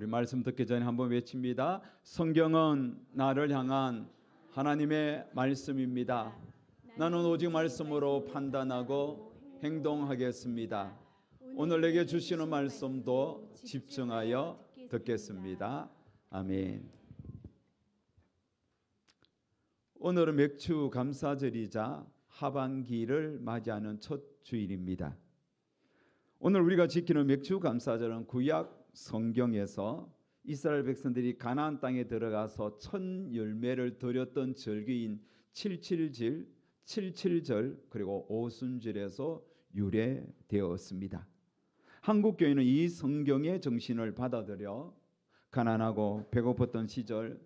우리 말씀 듣기 전에 한번 외칩니다. 성경은 나를 향한 하나님의 말씀입니다. 나는 오직 말씀으로 판단하고 행동하겠습니다. 오늘 내게 주시는 말씀도 집중하여 듣겠습니다. 아멘. 오늘은 맥주 감사절이자 하반기를 맞이하는 첫 주일입니다. 오늘 우리가 지키는 맥주 감사절은 구약 성경에서 이스라엘 백성들이 가나안 땅에 들어가서 첫 열매를 드렸던 절기인 칠칠절 그리고 오순절에서 유래되었습니다. 한국 교회는 이 성경의 정신을 받아들여 가난하고 배고팠던 시절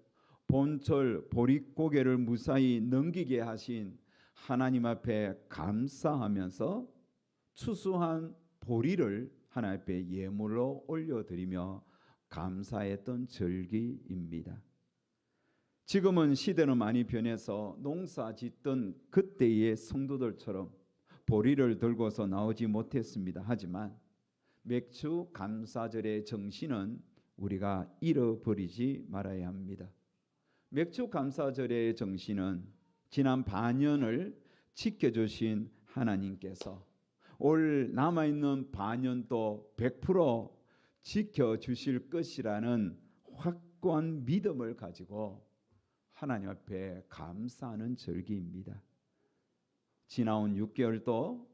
봄철 보릿고개를 무사히 넘기게 하신 하나님 앞에 감사하면서 추수한 보리를 하나님 앞에 예물로 올려드리며 감사했던 절기입니다. 지금은 시대는 많이 변해서 농사 짓던 그때의 성도들처럼 보리를 들고서 나오지 못했습니다. 하지만 맥주 감사절의 정신은 우리가 잃어버리지 말아야 합니다. 맥주 감사절의 정신은 지난 반년을 지켜주신 하나님께서 올 남아있는 반년도 100% 지켜주실 것이라는 확고한 믿음을 가지고 하나님 앞에 감사하는 절기입니다. 지나온 6개월도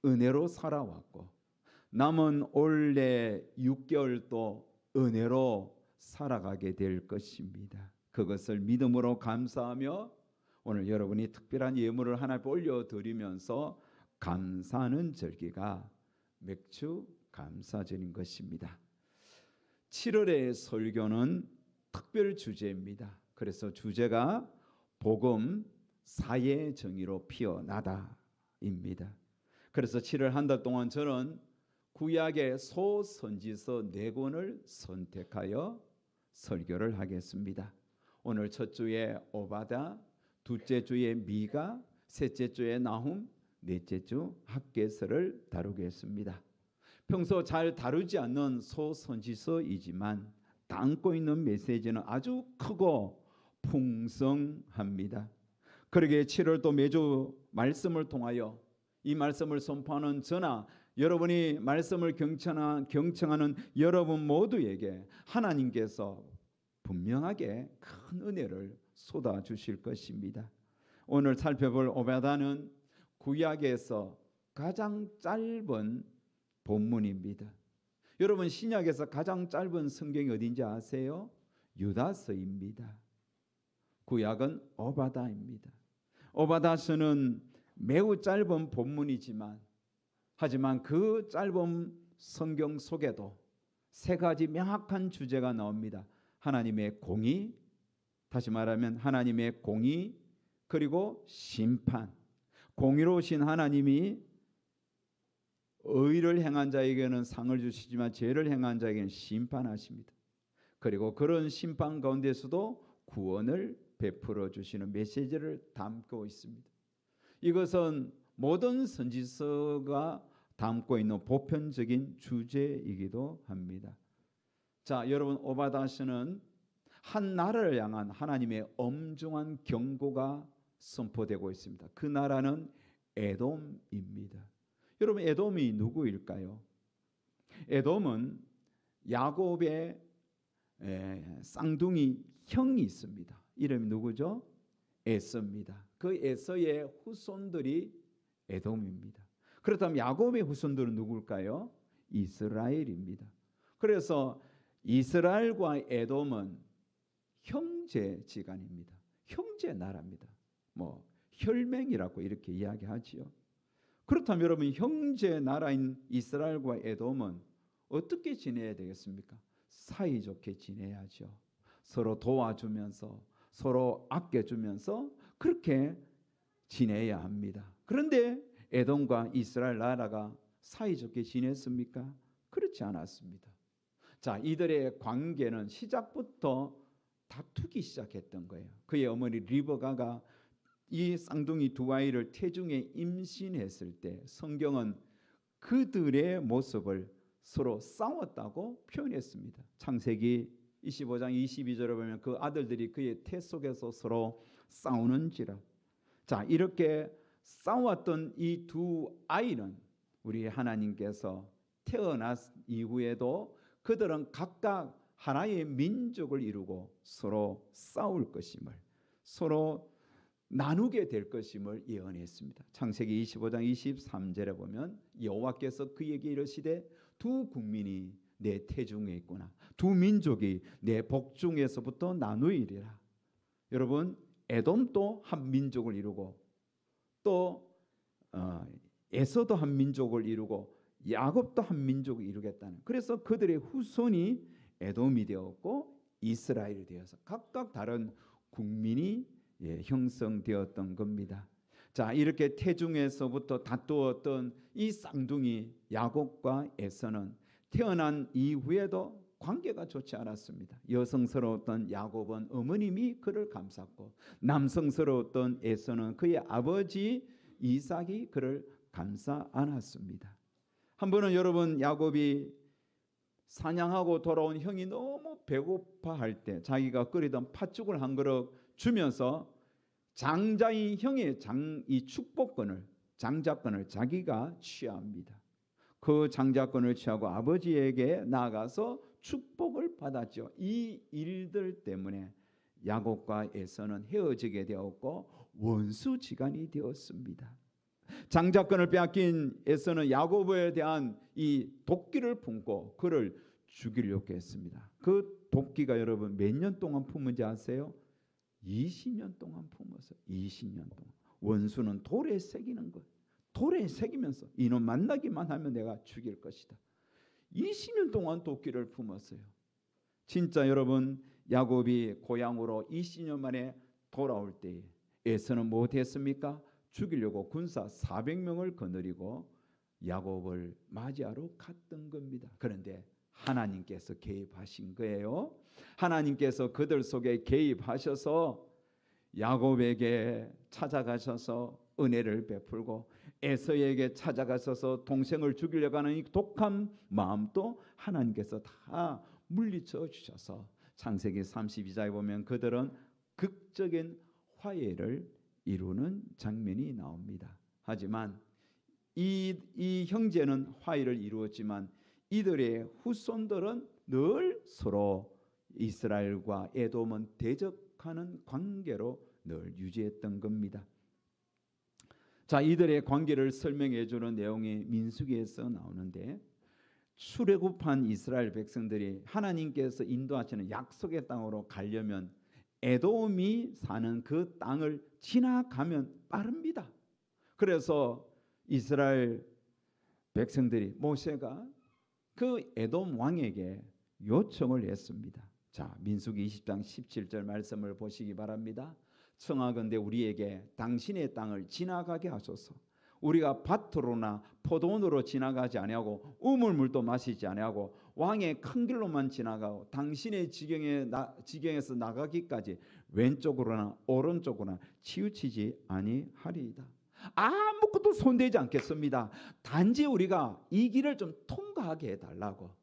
은혜로 살아왔고 남은 올해 6개월도 은혜로 살아가게 될 것입니다. 그것을 믿음으로 감사하며 오늘 여러분이 특별한 예물을 하나님 앞에 올려드리면서 감사하는 절기가 맥주 감사절인 것입니다. 7월의 설교는 특별 주제입니다. 그래서 주제가 복음 사회 정의로 피어나다입니다. 그래서 7월 한 달 동안 저는 구약의 소선지서 4권을 선택하여 설교를 하겠습니다. 오늘 첫 주에 오바다, 둘째 주에 미가, 셋째 주에 나훔, 넷째 주 학개서를 다루겠습니다. 평소 잘 다루지 않는 소선지서이지만 담고 있는 메시지는 아주 크고 풍성합니다. 그러기에 7월도 매주 말씀을 통하여 이 말씀을 선포하는 저나 여러분이 말씀을 경청하는 여러분 모두에게 하나님께서 분명하게 큰 은혜를 쏟아주실 것입니다. 오늘 살펴볼 오바다는 구약에서 가장 짧은 본문입니다. 여러분 신약에서 가장 짧은 성경이 어딘지 아세요? 유다서입니다. 구약은 오바다입니다. 오바다서는 매우 짧은 본문이지만 하지만 그 짧은 성경 속에도 3가지 명확한 주제가 나옵니다. 하나님의 공의, 다시 말하면 하나님의 공의, 그리고 심판. 공의로우신 하나님이 의를 행한 자에게는 상을 주시지만 죄를 행한 자에게는 심판하십니다. 그리고 그런 심판 가운데서도 구원을 베풀어 주시는 메시지를 담고 있습니다. 이것은 모든 선지서가 담고 있는 보편적인 주제이기도 합니다. 자, 여러분 오바다서는 한 나라를 향한 하나님의 엄중한 경고가 선포되고 있습니다. 그 나라는 에돔입니다. 여러분 에돔이 누구일까요? 에돔은 야곱의 쌍둥이 형이 있습니다. 이름이 누구죠? 에서입니다. 그 에서의 후손들이 에돔입니다. 그렇다면 야곱의 후손들은 누굴까요? 이스라엘입니다. 그래서 이스라엘과 에돔은 형제지간입니다. 형제 나라입니다. 혈맹이라고 이렇게 이야기하지요. 그렇다면 여러분 형제 나라인 이스라엘과 에돔은 어떻게 지내야 되겠습니까? 사이좋게 지내야죠. 서로 도와주면서 서로 아껴주면서 그렇게 지내야 합니다. 그런데 에돔과 이스라엘 나라가 사이좋게 지냈습니까? 그렇지 않았습니다. 자, 이들의 관계는 시작부터 다투기 시작했던 거예요. 그의 어머니 리브가가 이 쌍둥이 두 아이를 태중에 임신했을 때 성경은 그들의 모습을 서로 싸웠다고 표현했습니다. 창세기 25장 22절에 보면 그 아들들이 그의 태 속에서 서로 싸우는지라. 자, 이렇게 싸웠던 이 두 아이는 우리 하나님께서 태어난 이후에도 그들은 각각 하나의 민족을 이루고 서로 싸울 것임을, 서로 나누게 될 것임을 예언했습니다. 창세기 25장 23절에 보면 여호와께서 그에게 이르시되 두 국민이 내 태중에 있구나. 두 민족이 내 복중에서부터 나누이리라. 여러분, 에돔도 한 민족을 이루고 또 에서도 한 민족을 이루고 야곱도 한 민족을 이루겠다는. 그래서 그들의 후손이 에돔이 되었고 이스라엘이 되어서 각각 다른 국민이 형성되었던 겁니다. 자, 이렇게 태중에서부터 다투었던 이 쌍둥이 야곱과 에서는 태어난 이후에도 관계가 좋지 않았습니다. 여성스러웠던 야곱은 어머님이 그를 감쌌고 남성스러웠던 에서는 그의 아버지 이삭이 그를 감싸 안았습니다. 한 번은 여러분, 야곱이 사냥하고 돌아온 형이 너무 배고파할 때 자기가 끓이던 팥죽을 한 그릇 주면서 장자인 형의 이 축복권을, 장자권을 자기가 취합니다. 그 장자권을 취하고 아버지에게 나아가서 축복을 받았죠. 이 일들 때문에 야곱과 에서는 헤어지게 되었고 원수지간이 되었습니다. 장자권을 빼앗긴 에서는 야곱에 대한 이 도끼를 품고 그를 죽이려고 했습니다. 그 도끼가 여러분 몇 년 동안 품은지 아세요? 20년 동안 품어서 20년 동안. 원수는 돌에 새기는 것. 돌에 새기면서 이놈 만나기만 하면 내가 죽일 것이다. 20년 동안 도끼를 품었어요. 진짜 여러분, 야곱이 고향으로 20년 만에 돌아올 때에 에서는 못했습니까? 죽이려고 군사 400명을 거느리고 야곱을 맞이하러 갔던 겁니다. 그런데 하나님께서 개입하신 거예요. 하나님께서 그들 속에 개입하셔서 야곱에게 찾아가셔서 은혜를 베풀고 에서에게 찾아가셔서 동생을 죽이려고 하는 이 독한 마음도 하나님께서 다 물리쳐 주셔서 창세기 32장에 보면 그들은 극적인 화해를 이루는 장면이 나옵니다. 하지만 이 형제는 화해를 이루었지만 이들의 후손들은 늘 서로 이스라엘과 에돔은 대적하는 관계로 늘 유지했던 겁니다. 자, 이들의 관계를 설명해 주는 내용이 민수기에서 나오는데, 출애굽한 이스라엘 백성들이 하나님께서 인도하시는 약속의 땅으로 가려면 에돔이 사는 그 땅을 지나가면 빠릅니다. 그래서 이스라엘 백성들이 모세가 그 에돔 왕에게 요청을 했습니다. 자, 민수기 20장 17절 말씀을 보시기 바랍니다. 청하건대 우리에게 당신의 땅을 지나가게 하소서. 우리가 밭으로나 포도원으로 지나가지 아니하고 우물물도 마시지 아니하고 왕의 큰 길로만 지나가고 당신의 지경에서 나가기까지 왼쪽으로나 오른쪽으로나 치우치지 아니하리이다. 아무것도 손대지 않겠습니다. 단지 우리가 이 길을 좀 통과하게 해달라고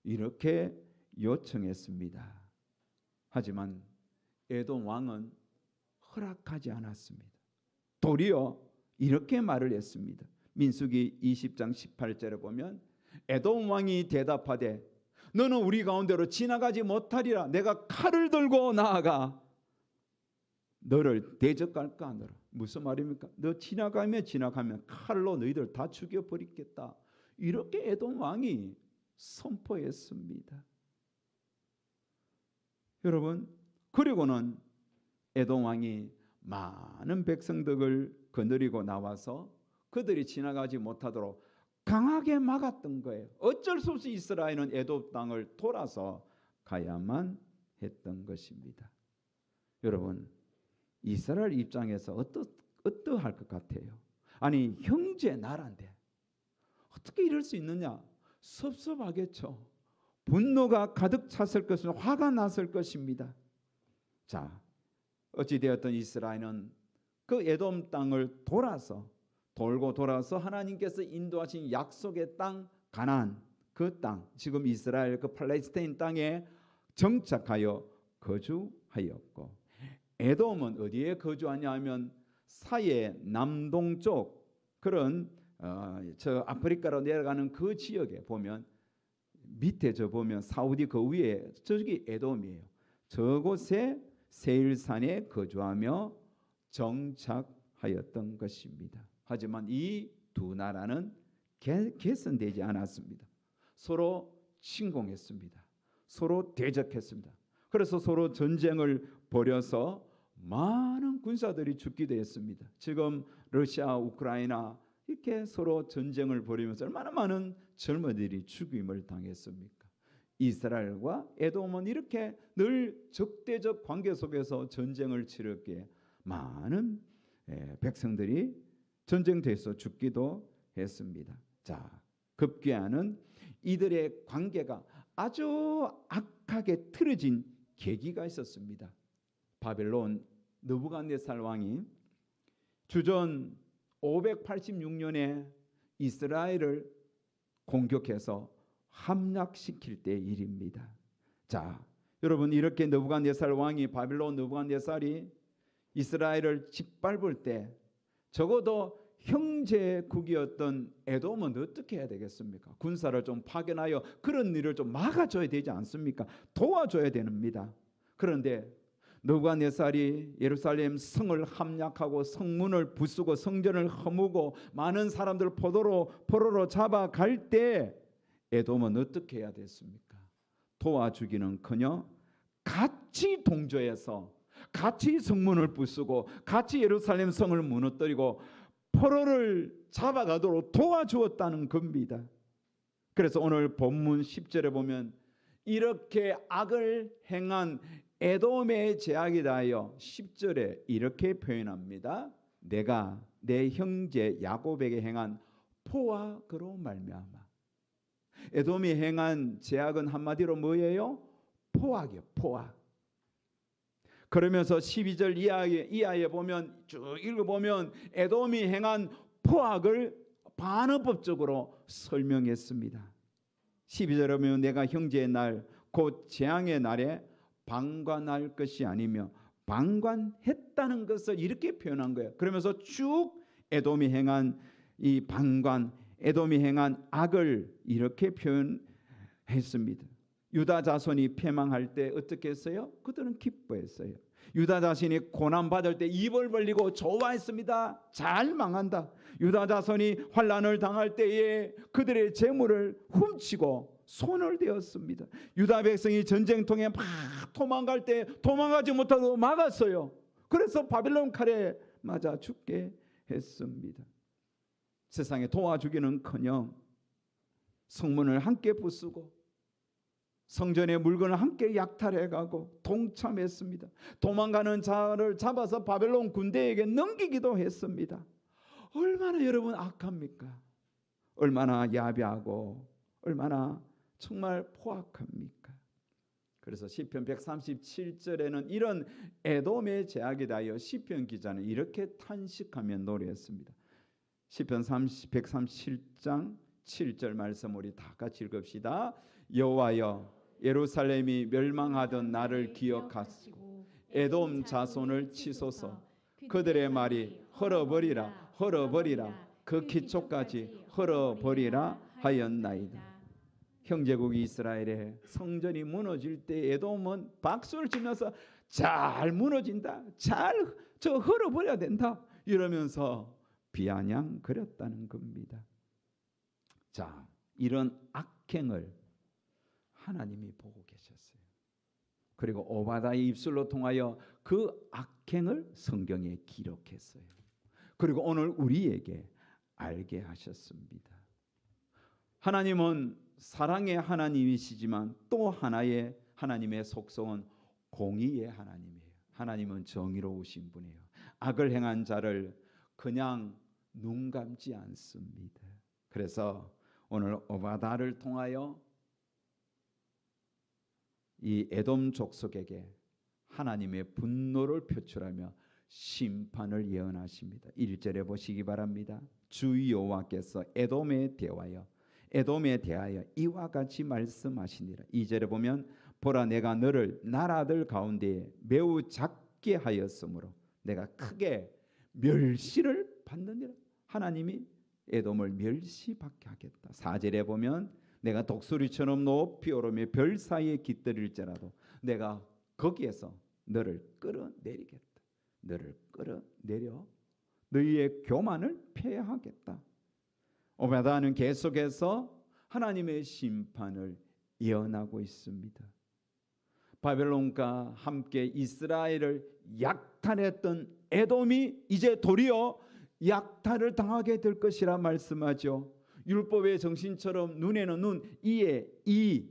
이렇게 요청했습니다. 하지만 에돔 왕은 허락하지 않았습니다. 도리어 이렇게 말을 했습니다. 민수기 20장 18절에 보면 에돔 왕이 대답하되 너는 우리 가운데로 지나가지 못하리라. 내가 칼을 들고 나아가 너를 대적할까 하노라. 무슨 말입니까? 너 지나가면 칼로 너희들 다 죽여버리겠다. 이렇게 에돔 왕이 선포했습니다. 여러분, 그리고는 에돔 왕이 많은 백성들을 거느리고 나와서 그들이 지나가지 못하도록 강하게 막았던 거예요. 어쩔 수 없이 이스라엘은 에돔 땅을 돌아서 가야만 했던 것입니다. 여러분, 이스라엘 입장에서 어떠할 것 같아요? 아니, 형제 나라인데 어떻게 이럴 수 있느냐? 섭섭하겠죠. 분노가 가득 찼을 것입니다. 화가 났을 것입니다. 자, 어찌되었든 이스라엘은 그 에돔 땅을 돌아서 하나님께서 인도하신 약속의 땅 가나안, 그 땅, 지금 이스라엘 그 팔레스타인 땅에 정착하여 거주하였고, 에돔은 어디에 거주하냐 하면 사해 남동쪽 그런 저 아프리카로 내려가는 그 지역에 보면 밑에 저 보면 사우디 그 위에 저기 에돔이에요. 저곳에 세일산에 거주하며 정착하였던 것입니다. 하지만 이 두 나라는 개선되지 않았습니다. 서로 침공했습니다. 서로 대적했습니다. 그래서 서로 전쟁을 벌여서 많은 군사들이 죽기도 했습니다. 지금 러시아, 우크라이나 이렇게 서로 전쟁을 벌이면서 얼마나 많은 젊은이들이 죽임을 당했습니까? 이스라엘과 에돔은 이렇게 늘 적대적 관계 속에서 전쟁을 치렀기에 많은 백성들이 전쟁터에서 죽기도 했습니다. 자, 급기야는 이들의 관계가 아주 악하게 틀어진 계기가 있었습니다. 바벨론 느부갓네살 왕이 주전 586년에 이스라엘을 공격해서 함락시킬 때 일입니다. 자, 여러분, 이렇게 느부갓네살 왕이, 바벨론 느부갓네살이 이스라엘을 짓밟을 때 적어도 형제국이었던 에돔은 어떻게 해야 되겠습니까? 군사를 좀 파견하여 그런 일을 좀 막아줘야 되지 않습니까? 도와줘야 됩니다. 그런데 느부갓네살이 예루살렘 성을 함락하고 성문을 부수고 성전을 허무고 많은 사람들 포로로 잡아갈 때 에돔은 어떻게 해야 됐습니까? 도와주기는커녕 같이 동조해서 같이 성문을 부수고 같이 예루살렘 성을 무너뜨리고 포로를 잡아가도록 도와주었다는 겁니다. 그래서 오늘 본문 10절에 보면 이렇게 악을 행한 에돔의 죄악이다 하여 10절에 이렇게 표현합니다. 내가 내 형제 야곱에게 행한 포악으로 말미암아. 에돔이 행한 죄악은 한마디로 뭐예요? 포악이요, 포악. 그러면서 12절 이하에 보면 쭉 읽어보면 에돔이 행한 포악을 반어법적으로 설명했습니다. 12절에 보면 내가 형제의 날 곧 재앙의 날에 방관할 것이 아니며 방관했다는 것을 이렇게 표현한 거예요. 그러면서 쭉 에돔이 행한 이 방관, 에돔이 행한 악을 이렇게 표현했습니다. 유다 자손이 패망할 때 어떻게 했어요? 그들은 기뻐했어요. 유다 자손이 고난받을 때 입을 벌리고 좋아했습니다. 잘 망한다. 유다 자손이 환난을 당할 때에 그들의 재물을 훔치고 손을 대었습니다. 유다 백성이 전쟁통에 막 도망갈 때 도망가지 못하고 막았어요. 그래서 바벨론 칼에 맞아 죽게 했습니다. 세상에 도와주기는커녕 성문을 함께 부수고 성전의 물건을 함께 약탈해가고 동참했습니다. 도망가는 자를 잡아서 바벨론 군대에게 넘기기도 했습니다. 얼마나 여러분 악합니까? 얼마나 야비하고 얼마나 정말 포악합니까? 그래서 시편 137절에는 이런 에돔의 죄악이다 하여 시편 기자는 이렇게 탄식하며 노래했습니다. 시편 137장 7절 말씀 우리 다 같이 읽읍시다. 여호와여, 예루살렘이 멸망하던 날을 기억하시고 에돔 자손을 치소서. 그들의 말이 헐어버리라 헐어버리라 그 기초까지 헐어버리라 하였나이다. 형제국 이스라엘의 성전이 무너질 때 에돔은 박수를 치면서 잘 무너진다, 잘 저 헐어버려야 된다 이러면서 비아냥거렸다는 겁니다. 자, 이런 악행을 하나님이 보고 계셨어요. 그리고 오바다의 입술로 통하여 그 악행을 성경에 기록했어요. 그리고 오늘 우리에게 알게 하셨습니다. 하나님은 사랑의 하나님이시지만 또 하나의 하나님의 속성은 공의의 하나님이에요. 하나님은 정의로우신 분이에요. 악을 행한 자를 그냥 눈 감지 않습니다. 그래서 오늘 오바다를 통하여 이 에돔 족속에게 하나님의 분노를 표출하며 심판을 예언하십니다. 1절에 보시기 바랍니다. 주 여호와께서 에돔에 대하여 에돔에 대하여 이와 같이 말씀하시니라. 2절에 보면 보라 내가 너를 나라들 가운데 매우 작게 하였으므로 내가 크게 멸시를 받느니라. 하나님이 에돔을 멸시받게 하겠다. 4절에 보면 내가 독수리처럼 높이 오르며 별 사이에 깃들일지라도 내가 거기에서 너를 끌어내리겠다. 너를 끌어내려 너희의 교만을 폐하겠다. 오바다는 계속해서 하나님의 심판을 예언하고 있습니다. 바벨론과 함께 이스라엘을 약탈했던 에돔이 이제 도리어 약탈을 당하게 될 것이라 말씀하죠. 율법의 정신처럼 눈에는 눈, 이에 이,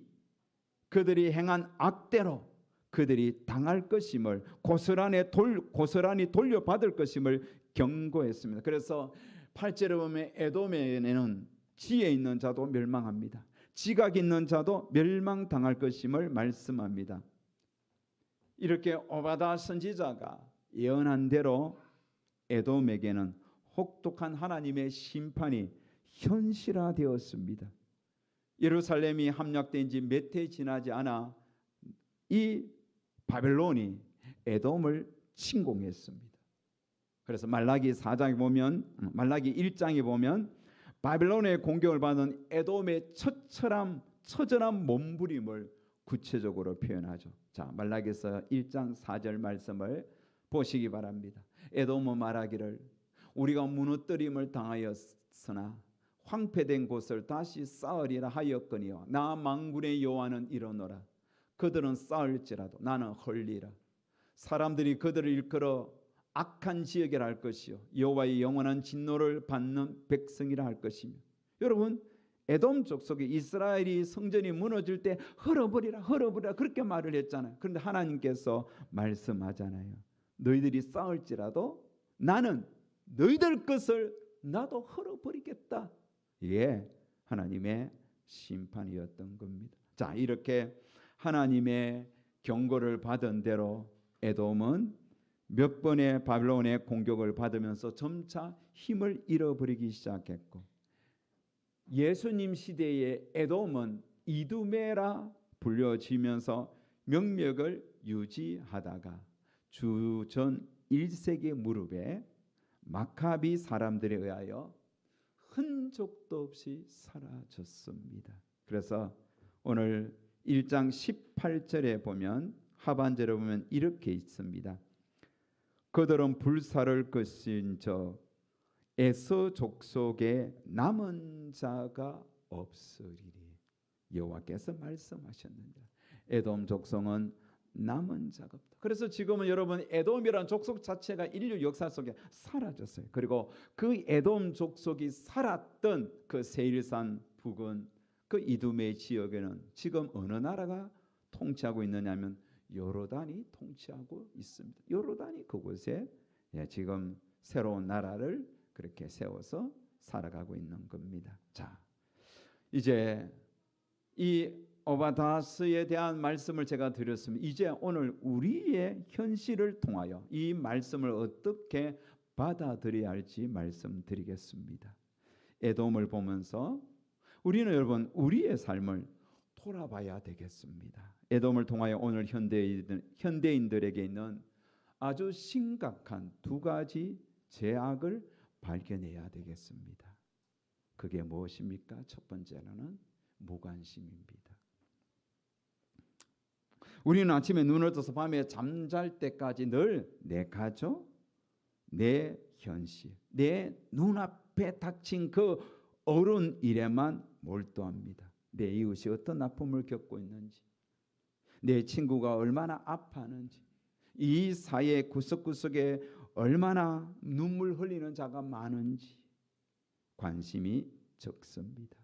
그들이 행한 악대로 그들이 당할 것임을 고스란히 돌려받을 것임을 경고했습니다. 그래서 8절에 보면 에돔에는 지혜 있는 자도 멸망합니다. 지각 있는 자도 멸망당할 것임을 말씀합니다. 이렇게 오바다 선지자가 예언한 대로 에돔에게는 혹독한 하나님의 심판이 현실화되었습니다. 예루살렘이 함락된 지 몇 해 지나지 않아 이 바벨론이 에돔을 침공했습니다. 그래서 말라기 4장에 보면 말라기 1장에 보면 바벨론의 공격을 받은 에돔의 처절한 몸부림을 구체적으로 표현하죠. 자, 말라기서 1장 4절 말씀을 보시기 바랍니다. 에돔은 말하기를 우리가 무너뜨림을 당하였으나 황폐된 곳을 다시 쌓으리라 하였거니와 나 만군의 여호와는 이르노라. 그들은 쌓을지라도 나는 헐리라. 사람들이 그들을 일컬어 악한 지역이라 할 것이요 여호와의 영원한 진노를 받는 백성이라 할 것이며. 여러분, 에돔 족속이 이스라엘이 성전이 무너질 때 헐어버리라 그렇게 말을 했잖아요. 그런데 하나님께서 말씀하잖아요. 너희들이 쌓을지라도 나는 너희들 것을 나도 헐어버리겠다. 이게 하나님의 심판이었던 겁니다. 자, 이렇게 하나님의 경고를 받은 대로 에돔은 몇 번의 바벨론의 공격을 받으면서 점차 힘을 잃어버리기 시작했고, 예수님 시대의 에돔은 이두메라 불려지면서 명맥을 유지하다가 주전 1세기 무렵에 마카비 사람들에 의하여 흔적도 없이 사라졌습니다. 그래서 오늘 1장 18절에 보면 하반절에 보면 이렇게 있습니다. 그들은 불사를 것인 저 에서 족속에 남은 자가 없으리니 여호와께서 말씀하셨느니라. 에돔 족속은 남은 자가 없다. 그래서 지금은 여러분 에돔이라는 족속 자체가 인류 역사 속에 사라졌어요. 그리고 그 에돔 족속이 살았던 그 세일산 부근 그 이두메 지역에는 지금 어느 나라가 통치하고 있느냐면 요르단이 통치하고 있습니다. 요르단이 그곳에 지금 새로운 나라를 그렇게 세워서 살아가고 있는 겁니다. 자, 이제 이 오바다스에 대한 말씀을 제가 드렸습니다. 이제 오늘 우리의 현실을 통하여 이 말씀을 어떻게 받아들여야 할지 말씀드리겠습니다. 에돔을 보면서 우리는 여러분 우리의 삶을 돌아봐야 되겠습니다. 에돔을 통하여 오늘 현대인들에게 있는 아주 심각한 두 가지 죄악을 발견해야 되겠습니다. 그게 무엇입니까? 첫 번째로는 무관심입니다. 우리는 아침에 눈을 떠서 밤에 잠잘 때까지 늘 내 가족, 내 현실, 내 눈앞에 닥친 그 어려운 일에만 몰두합니다. 내 이웃이 어떤 아픔을 겪고 있는지, 내 친구가 얼마나 아파하는지, 이 사회 구석구석에 얼마나 눈물 흘리는 자가 많은지 관심이 적습니다.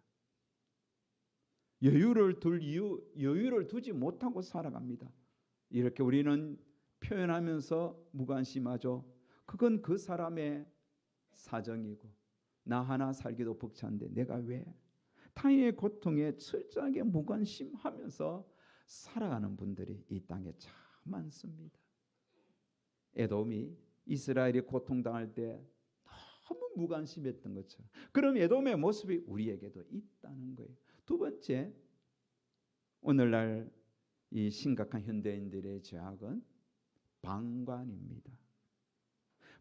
여유를 두지 못하고 살아갑니다. 이렇게 우리는 표현하면서 무관심하죠. 그건 그 사람의 사정이고 나 하나 살기도 벅찬데 내가 왜 타인의 고통에 철저하게 무관심하면서 살아가는 분들이 이 땅에 참 많습니다. 에돔이 이스라엘이 고통당할 때 너무 무관심했던 것처럼. 그럼 에돔의 모습이 우리에게도 있다는 거예요. 두 번째, 오늘날 이 심각한 현대인들의 죄악은 방관입니다.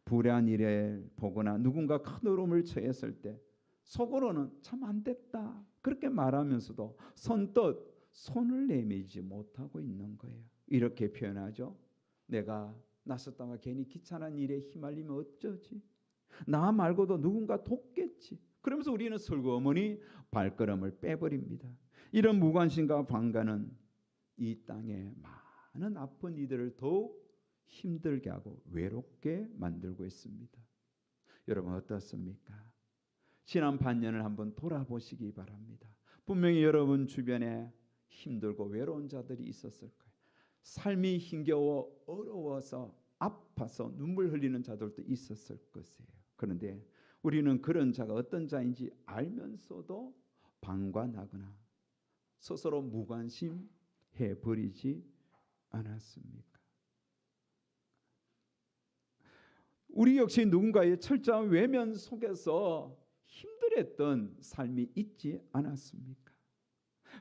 불의한 일을 보거나 누군가 큰 어려움을 처했을 때 속으로는 참 안 됐다 그렇게 말하면서도 선뜻 손을 내밀지 못하고 있는 거예요. 이렇게 표현하죠. 내가 낯섰다가 괜히 귀찮은 일에 휘말리면 어쩌지? 나 말고도 누군가 돕겠지. 그러면서 우리는 슬그머니 발걸음을 빼버립니다. 이런 무관심과 방관은 이 땅에 많은 아픈 이들을 더욱 힘들게 하고 외롭게 만들고 있습니다. 여러분 어떻습니까? 지난 반년을 한번 돌아보시기 바랍니다. 분명히 여러분 주변에 힘들고 외로운 자들이 있었을 거예요. 삶이 힘겨워 어려워서 아파서 눈물 흘리는 자들도 있었을 것이에요. 그런데 우리는 그런 자가 어떤 자인지 알면서도 방관하거나 스스로 무관심해 버리지 않았습니까? 우리 역시 누군가의 철저한 외면 속에서 힘들었던 삶이 있지 않았습니까?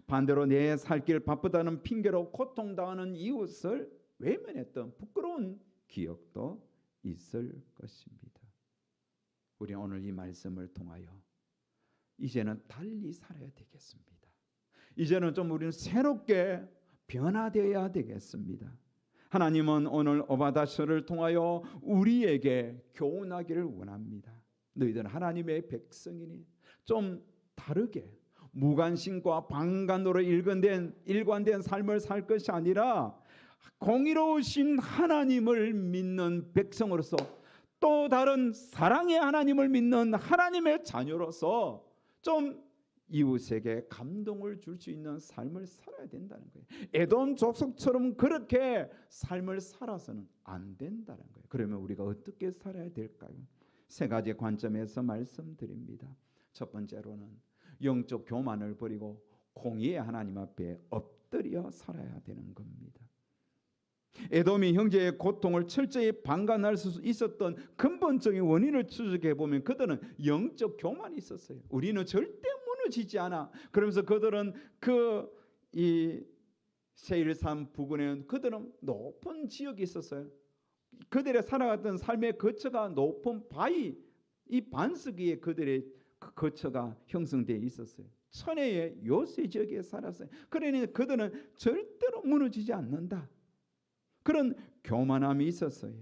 반대로 내 살 길 바쁘다는 핑계로 고통당하는 이웃을 외면했던 부끄러운 기억도 있을 것입니다. 우리는 오늘 이 말씀을 통하여 이제는 달리 살아야 되겠습니다. 이제는 좀 우리는 새롭게 변화되어야 되겠습니다. 하나님은 오늘 오바다서를 통하여 우리에게 교훈하기를 원합니다. 너희들은 하나님의 백성이니 좀 다르게 무관심과 방관으로 일관된 삶을 살 것이 아니라 공의로우신 하나님을 믿는 백성으로서 또 다른 사랑의 하나님을 믿는 하나님의 자녀로서 좀 이웃에게 감동을 줄 수 있는 삶을 살아야 된다는 거예요. 에돔 족속처럼 그렇게 삶을 살아서는 안 된다는 거예요. 그러면 우리가 어떻게 살아야 될까요? 세 가지 관점에서 말씀드립니다. 첫 번째로는 영적 교만을 버리고 공의의 하나님 앞에 엎드려 살아야 되는 겁니다. 에돔이 형제의 고통을 철저히 방관할 수 있었던 근본적인 원인을 추적해 보면 그들은 영적 교만이 있었어요. 우리는 절대 무너지지 않아. 그러면서 그들은 이 세일산 부근에 그들은 높은 지역이 있었어요. 그들의 살아갔던 삶의 거처가 높은 바위, 이 반석 위에 그들의 거처가 형성되어 있었어요. 천혜의 요새 지역에 살았어요. 그러니 그들은 절대로 무너지지 않는다. 그런 교만함이 있었어요.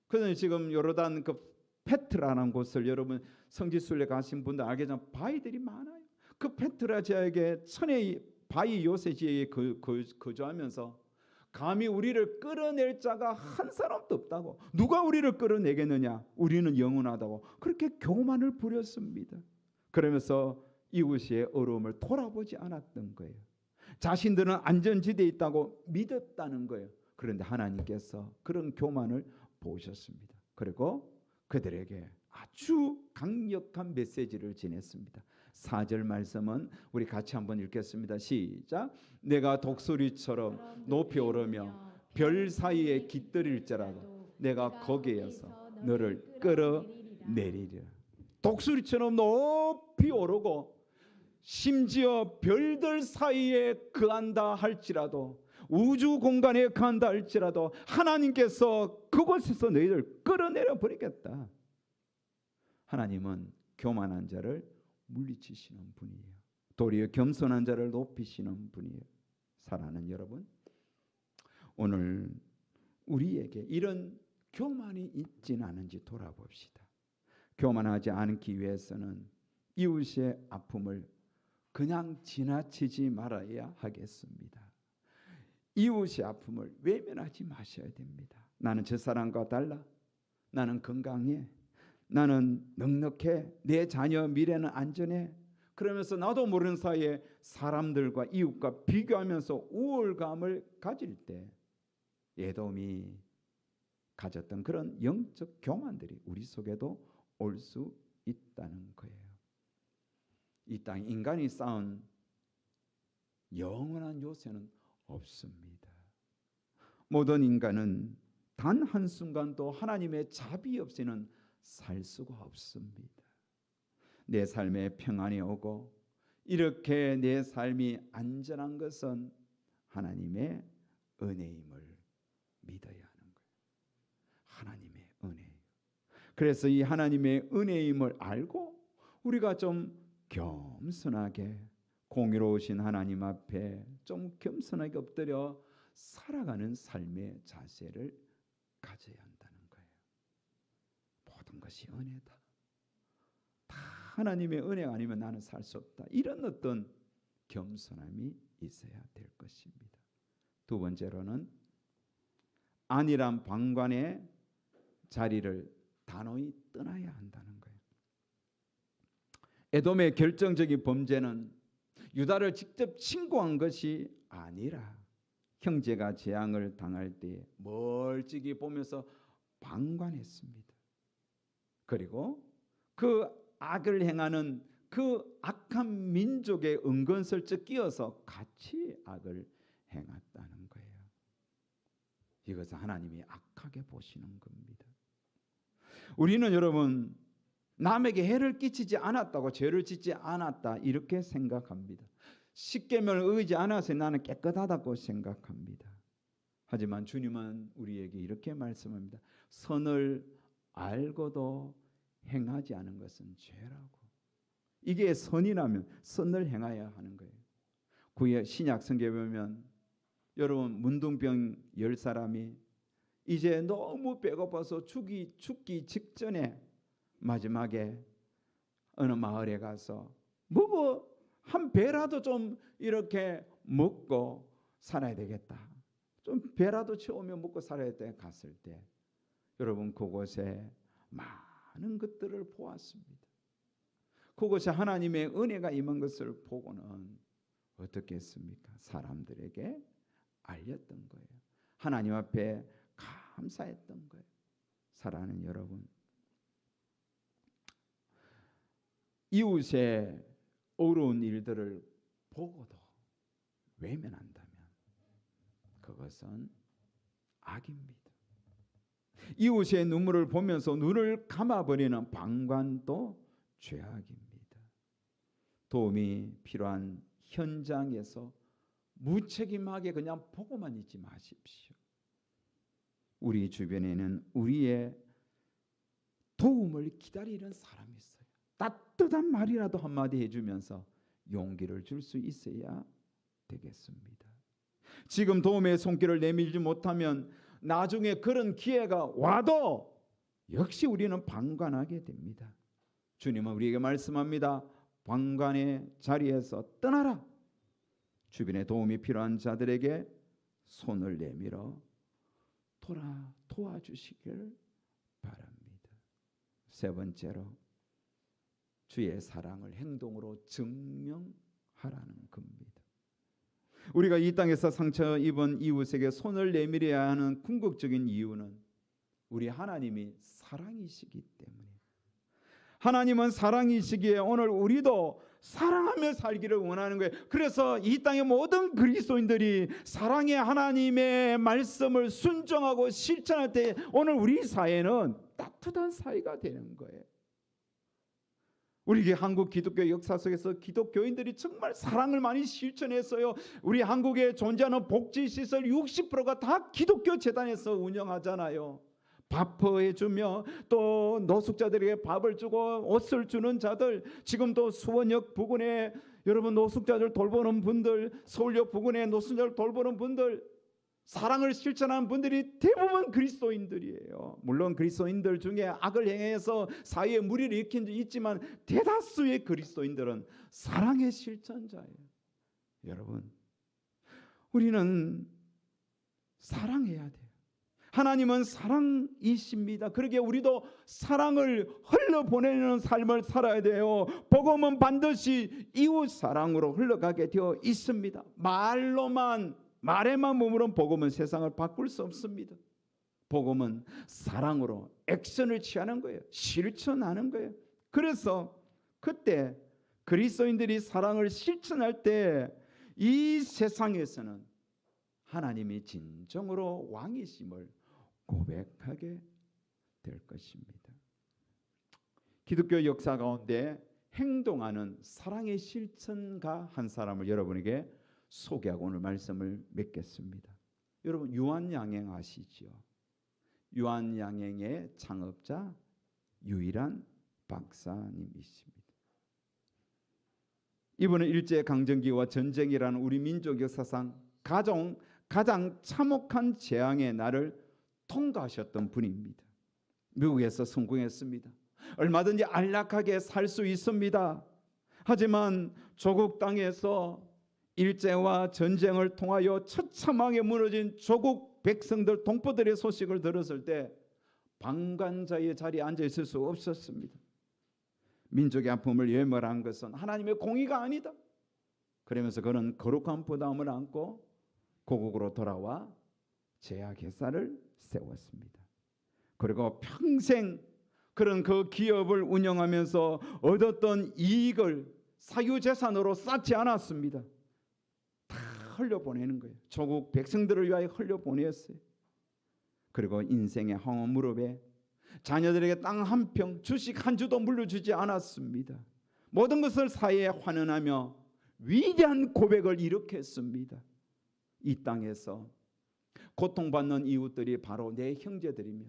그래서 지금 요르단 페트라라는 곳을 여러분 성지순례 가신 분들 알겠지만 바위들이 많아요. 그 페트라 지역에 천혜의 바위 요새 지역에 거주하면서 감히 우리를 끌어낼 자가 한 사람도 없다고. 누가 우리를 끌어내겠느냐? 우리는 영원하다고. 그렇게 교만을 부렸습니다. 그러면서 이웃의 어려움을 돌아보지 않았던 거예요. 자신들은 안전지대에 있다고 믿었다는 거예요. 그런데 하나님께서 그런 교만을 보셨습니다. 그리고 그들에게 아주 강력한 메시지를 전했습니다. 4절 말씀은 우리 같이 한번 읽겠습니다. 시작. 내가 독수리처럼 높이 오르며 별 사이에 깃들일지라도 내가 거기에서 너를 끌어내리리라. 독수리처럼 높이 오르고 심지어 별들 사이에 거한다 할지라도 우주 공간에 거한다 할지라도 하나님께서 그곳에서 너희를 끌어내려 버리겠다. 하나님은 교만한 자를 물리치시는 분이에요. 도리어 겸손한 자를 높이시는 분이에요. 사랑하는 여러분, 오늘 우리에게 이런 교만이 있지는 않은지 돌아봅시다. 교만하지 않기 위해서는 이웃의 아픔을 그냥 지나치지 말아야 하겠습니다. 이웃의 아픔을 외면하지 마셔야 됩니다. 나는 저 사람과 달라. 나는 건강해. 나는 넉넉해. 내 자녀 미래는 안전해. 그러면서 나도 모르는 사이에 사람들과 이웃과 비교하면서 우월감을 가질 때 에돔이 가졌던 그런 영적 교만들이 우리 속에도 올 수 있다는 거예요. 이 땅 인간이 쌓은 영원한 요새는 없습니다. 모든 인간은 단 한순간도 하나님의 자비 없이는 살 수가 없습니다. 내 삶에 평안이 오고 이렇게 내 삶이 안전한 것은 하나님의 은혜임을 믿어야 하는 거예요. 하나님의 은혜. 그래서 이 하나님의 은혜임을 알고 우리가 좀 겸손하게 공의로우신 하나님 앞에 좀 겸손하게 엎드려 살아가는 삶의 자세를 가져야 한다는 거예요. 모든 것이 은혜다. 다 하나님의 은혜가 아니면 나는 살 수 없다. 이런 어떤 겸손함이 있어야 될 것입니다. 두 번째로는 안일한 방관의 자리를 단호히 떠나야 한다는 거예요. 에돔의 결정적인 범죄는 유다를 직접 침공한 것이 아니라 형제가 재앙을 당할 때 멀찍이 보면서 방관했습니다. 그리고 그 악을 행하는 그 악한 민족의 은근슬쩍 끼어서 같이 악을 행했다는 거예요. 이것은 하나님이 악하게 보시는 겁니다. 우리는 여러분 남에게 해를 끼치지 않았다고 죄를 짓지 않았다 이렇게 생각합니다. 십계명을 어기지 않아서 나는 깨끗하다고 생각합니다. 하지만 주님은 우리에게 이렇게 말씀합니다. 선을 알고도 행하지 않은 것은 죄라고. 이게 선이라면 선을 행해야 하는 거예요. 구약 신약 성경에 보면 여러분 문둥병 10사람이 이제 너무 배고파서 죽기 직전에 마지막에 어느 마을에 가서 먹어 한 배라도 좀 이렇게 먹고 살아야 되겠다. 좀 배라도 채우면 먹고 살아야 돼 갔을 때 여러분 그곳에 많은 것들을 보았습니다. 그곳에 하나님의 은혜가 임한 것을 보고는 어떻게 했습니까? 사람들에게 알렸던 거예요. 하나님 앞에 감사했던 거예요. 사랑하는 여러분, 이웃의 어려운 일들을 보고도 외면한다면 그것은 악입니다. 이웃의 눈물을 보면서 눈을 감아버리는 방관도 죄악입니다. 도움이 필요한 현장에서 무책임하게 그냥 보고만 있지 마십시오. 우리 주변에는 우리의 도움을 기다리는 사람이 있어요. 따뜻한 말이라도 한마디 해주면서 용기를 줄 수 있어야 되겠습니다. 지금 도움의 손길을 내밀지 못하면 나중에 그런 기회가 와도 역시 우리는 방관하게 됩니다. 주님은 우리에게 말씀합니다. 방관의 자리에서 떠나라. 주변에 도움이 필요한 자들에게 손을 내밀어 도와주시길 바랍니다. 세 번째로 주의 사랑을 행동으로 증명하라는 겁니다. 우리가 이 땅에서 상처 입은 이웃에게 손을 내밀어야 하는 궁극적인 이유는 우리 하나님이 사랑이시기 때문에, 하나님은 사랑이시기에 오늘 우리도 사랑하며 살기를 원하는 거예요. 그래서 이 땅의 모든 그리스도인들이 사랑의 하나님의 말씀을 순종하고 실천할 때 오늘 우리 사회는 따뜻한 사회가 되는 거예요. 우리 한국 기독교 역사 속에서 기독교인들이 정말 사랑을 많이 실천했어요. 우리 한국에 존재하는 복지시설 60%가 다 기독교 재단에서 운영하잖아요. 밥해주며 또 노숙자들에게 밥을 주고 옷을 주는 자들, 지금도 수원역 부근에 여러분 노숙자들 돌보는 분들, 서울역 부근에 노숙자들 돌보는 분들, 사랑을 실천하는 분들이 대부분 그리스도인들이에요. 물론 그리스도인들 중에 악을 행해서 사회에 무리를 일으킨 적 있지만 대다수의 그리스도인들은 사랑의 실천자예요. 여러분, 우리는 사랑해야 돼요. 하나님은 사랑이십니다. 그러기에 우리도 사랑을 흘려보내는 삶을 살아야 돼요. 복음은 반드시 이웃 사랑으로 흘러가게 되어 있습니다. 말에만 머무른 복음은 세상을 바꿀 수 없습니다. 복음은 사랑으로 액션을 취하는 거예요. 실천하는 거예요. 그래서 그때 그리스도인들이 사랑을 실천할 때 이 세상에서는 하나님이 진정으로 왕이심을 고백하게 될 것입니다. 기독교 역사 가운데 행동하는 사랑의 실천가 한 사람을 여러분에게 소개하고 오늘 말씀을 맺겠습니다. 여러분 유한양행 아시죠? 유한양행의 창업자 유일한 박사님이십니다. 이분은 일제강점기와 전쟁이라는 우리 민족 역사상 가장 참혹한 재앙의 날을 통과하셨던 분입니다. 미국에서 성공했습니다. 얼마든지 안락하게 살 수 있습니다. 하지만 조국 땅에서 일제와 전쟁을 통하여 처참하게 무너진 조국 백성들 동포들의 소식을 들었을 때 방관자의 자리에 앉아 있을 수 없었습니다. 민족의 아픔을 예멸한 것은 하나님의 공의가 아니다. 그러면서 그는 거룩한 부담을 안고 고국으로 돌아와 제약회사를 세웠습니다. 그리고 평생 그런 그 기업을 운영하면서 얻었던 이익을 사유재산으로 쌓지 않았습니다. 다 흘려보내는 거예요. 조국 백성들을 위하여 흘려보냈어요. 그리고 인생의 황혼 무렵에 자녀들에게 땅 한 평, 주식 한 주도 물려주지 않았습니다. 모든 것을 사회에 환원하며 위대한 고백을 일으켰습니다. 이 땅에서 고통받는 이웃들이 바로 내 형제들이며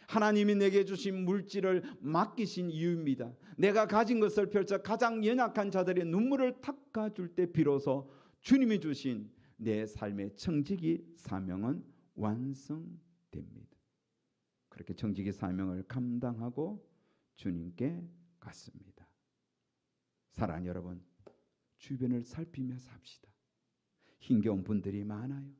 하나님이 내게 주신 물질을 맡기신 이유입니다. 내가 가진 것을 펼쳐 가장 연약한 자들의 눈물을 닦아줄 때 비로소 주님이 주신 내 삶의 청지기 사명은 완성됩니다. 그렇게 청지기 사명을 감당하고 주님께 갔습니다. 사랑하는 여러분, 주변을 살피며 삽시다. 힘겨운 분들이 많아요.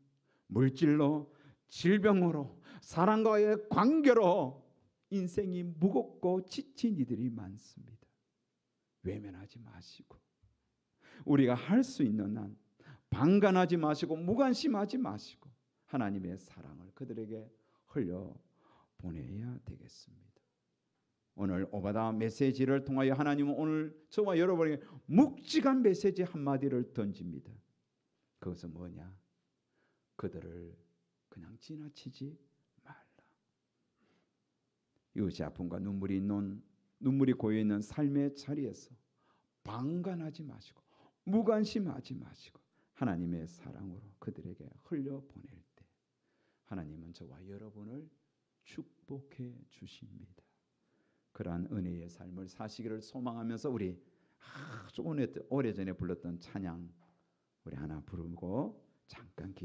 물질로, 질병으로, 사랑과의 관계로 인생이 무겁고 지친 이들이 많습니다. 외면하지 마시고 우리가 할 수 있는 한 방관하지 마시고 무관심하지 마시고 하나님의 사랑을 그들에게 흘려보내야 되겠습니다. 오늘 오바다 메시지를 통하여 하나님은 오늘 저와 여러분에게 묵직한 메시지 한마디를 던집니다. 그것은 뭐냐? 그들을 그냥 지나치지 말라. 이웃의 아픔과 눈물이 고여있는 삶의 자리에서 방관하지 마시고 무관심하지 마시고 하나님의 사랑으로 그들에게 흘려보낼 때 하나님은 저와 여러분을 축복해 주십니다. 그러한 은혜의 삶을 사시기를 소망하면서 우리 아주 오래전에 불렀던 찬양 우리 하나 부르고 잠깐